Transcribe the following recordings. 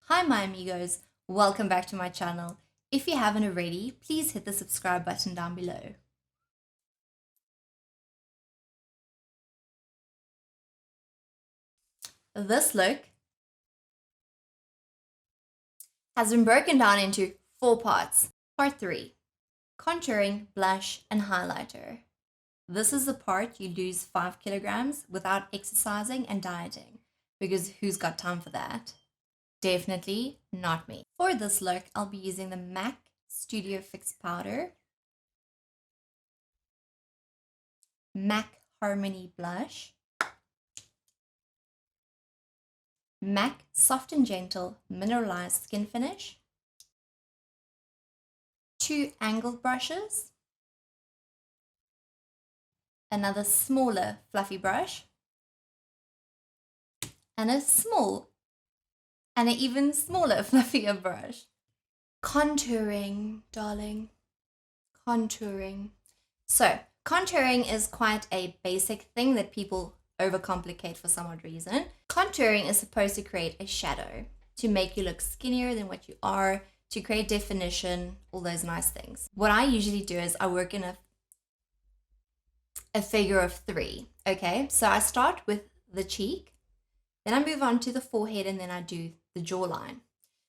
Hi my amigos, welcome back to my channel. If you haven't already, please hit the subscribe button down below. This look has been broken down into 4 parts. Part 3, contouring, blush and highlighter. This is the part you lose 5 kilograms without exercising and dieting, because who's got time for that? Definitely not me. For this look, I'll be using the MAC Studio Fix Powder, MAC Harmony Blush, MAC Soft and Gentle Mineralized Skin Finish, 2 angled brushes, another smaller fluffy brush, and an even smaller fluffier brush. Contouring, darling. Contouring. So, contouring is quite a basic thing that people overcomplicate for some odd reason. Contouring is supposed to create a shadow to make you look skinnier than what you are, to create definition, all those nice things. What I usually do is I work in a figure of 3, okay? So I start with the cheek, then I move on to the forehead, and then I do the jawline.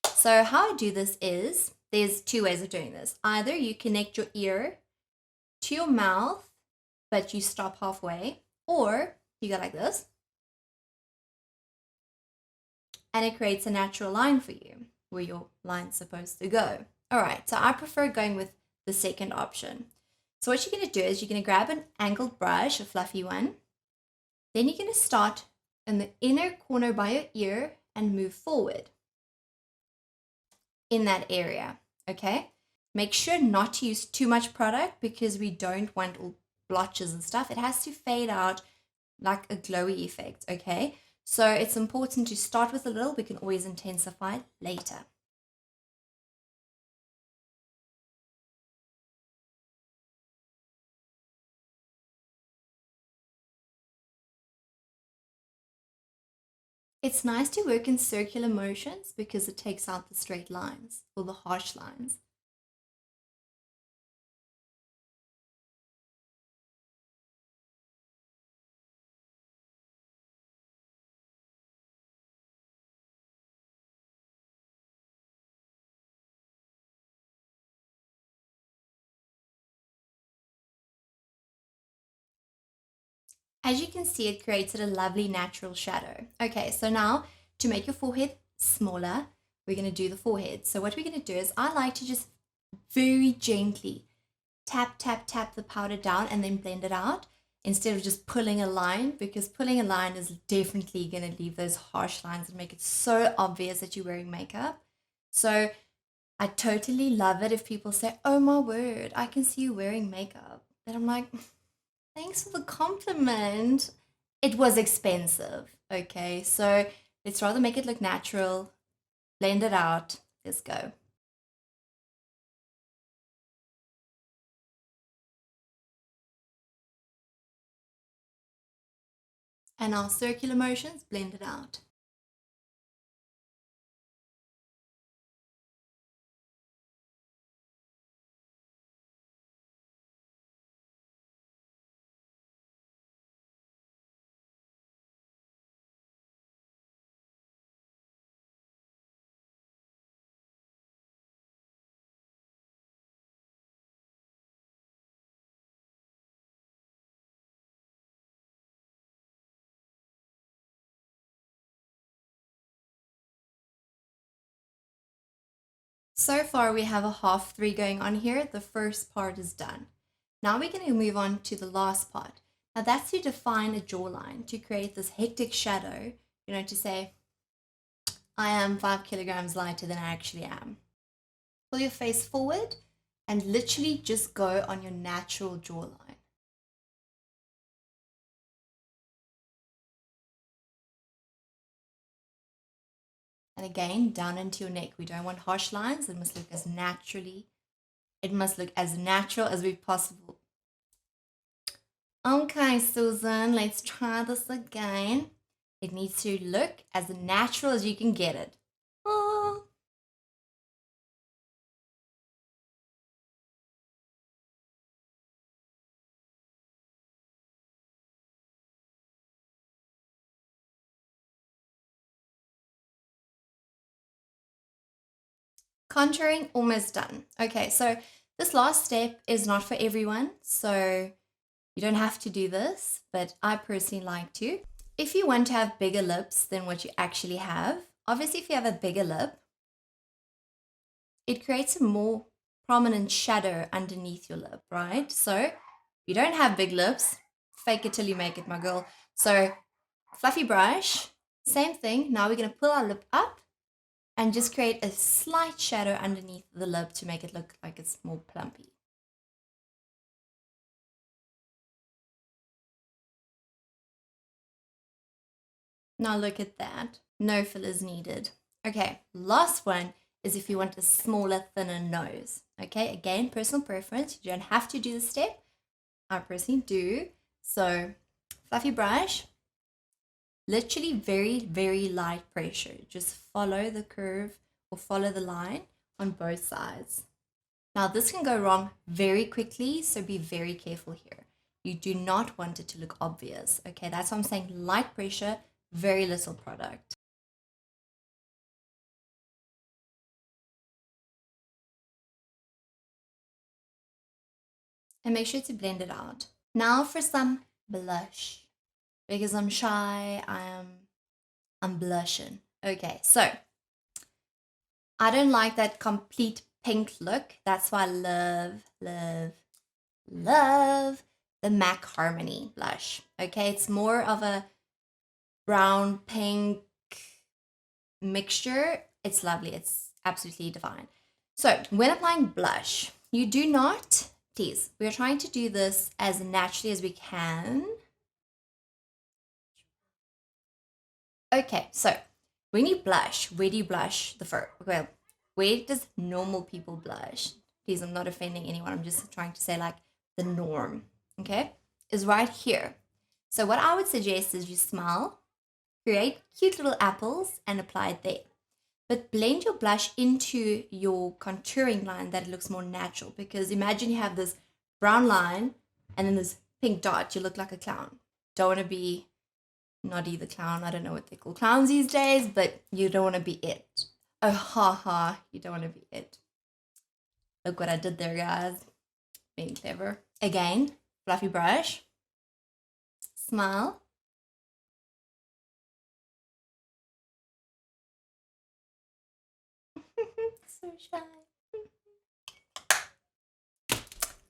So how I do this is, there's 2 ways of doing this. Either you connect your ear to your mouth, but you stop halfway, or you go like this, and it creates a natural line for you where your line's supposed to go. All right, so I prefer going with the second option. So what you're going to do is you're going to grab an angled brush, a fluffy one. Then you're going to start in the inner corner by your ear and move forward in that area, okay? Make sure not to use too much product because we don't want all blotches and stuff. It has to fade out like a glowy effect, okay? So it's important to start with a little. We can always intensify later. It's nice to work in circular motions because it takes out the straight lines or the harsh lines. As you can see, it created a lovely natural shadow. Okay, so now to make your forehead smaller, we're going to do the forehead. So what we're going to do is I like to just very gently tap, tap, tap the powder down and then blend it out instead of just pulling a line, because pulling a line is definitely going to leave those harsh lines and make it so obvious that you're wearing makeup. So I totally love it if people say, oh my word, I can see you wearing makeup. Then I'm like, thanks for the compliment. It was expensive, okay? So let's rather make it look natural, blend it out. Let's go. And our circular motions, blend it out. So far we have a half 3 going on here. The first part is done. Now we're going to move on to the last part. Now that's to define a jawline, to create this hectic shadow, to say, I am 5 kilograms lighter than I actually am. Pull your face forward and literally just go on your natural jawline. And again, down into your neck. We don't want harsh lines. It must look as natural as we possible. Okay, Susan, let's try this again. It needs to look as natural as you can get it. y'all. Contouring almost done. Okay, so this last step is not for everyone, so you don't have to do this, but I personally like to. If you want to have bigger lips than what you actually have, obviously if you have a bigger lip, it creates a more prominent shadow underneath your lip, right? So you don't have big lips, fake it till you make it, my girl. So fluffy brush, same thing. Now we're going to pull our lip up and just create a slight shadow underneath the lip to make it look like it's more plumpy. Now look at that. No fillers needed. Okay, last one is if you want a smaller, thinner nose. Okay, again, personal preference. You don't have to do the step. I personally do. So, fluffy brush, literally very, very light pressure. Just follow the curve or follow the line on both sides. Now, this can go wrong very quickly, so be very careful here. You do not want it to look obvious. Okay, that's why I'm saying light pressure, very little product. And make sure to blend it out. Now for some blush. Because I'm shy, I'm blushing. Okay, so I don't like that complete pink look. That's why I love the MAC Harmony blush. Okay, it's more of a brown pink mixture. It's lovely. It's absolutely divine. So when applying blush, you do not, please, we're trying to do this as naturally as we can. Okay, so when you blush, where do you blush the first? Well, where does normal people blush? Please, I'm not offending anyone. I'm just trying to say like the norm, okay, is right here. So what I would suggest is you smile, create cute little apples and apply it there. But blend your blush into your contouring line that it looks more natural, because imagine you have this brown line and then this pink dot, you look like a clown. Don't want to be Noddy the clown. I don't know what they call clowns these days, but you don't want to be it. Oh, ha, you don't want to be it. Look what I did there, guys. Being clever. Again, fluffy brush. Smile. So shy.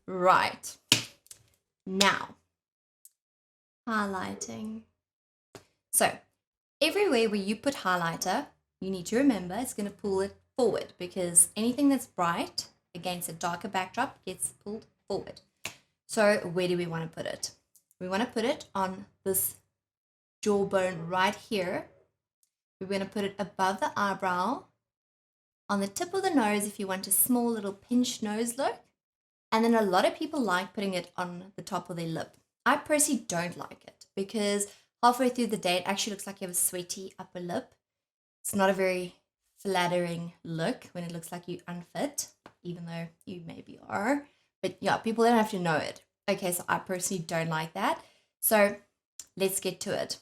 Right. Now, highlighting. So, everywhere where you put highlighter, you need to remember it's going to pull it forward, because anything that's bright against a darker backdrop gets pulled forward. So, where do we want to put it? We want to put it on this jawbone right here. We're going to put it above the eyebrow, on the tip of the nose if you want a small little pinched nose look. And then a lot of people like putting it on the top of their lip. I personally don't like it, because halfway through the day, it actually looks like you have a sweaty upper lip. It's not a very flattering look when it looks like you unfit, even though you maybe are. But yeah, people don't have to know it. Okay, so I personally don't like that. So let's get to it.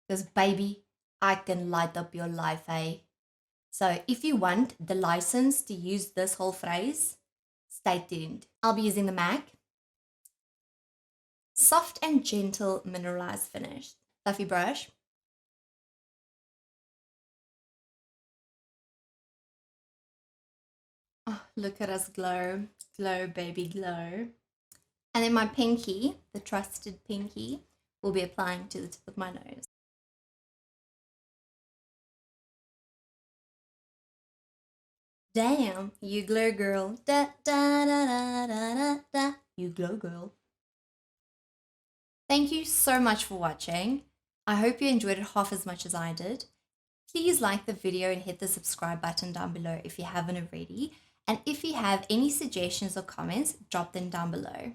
Because baby, I can light up your life, eh? So if you want the license to use this whole phrase, stay tuned. I'll be using the MAC Soft and Gentle Mineralized Finish. Fluffy brush. Oh, look at us glow. Glow, baby, glow. And then my pinky, the trusted pinky, will be applying to the tip of my nose. Damn, you glow, girl. Da da da da da da da. You glow, girl. Thank you so much for watching. I hope you enjoyed it half as much as I did. Please like the video and hit the subscribe button down below if you haven't already. And if you have any suggestions or comments, drop them down below.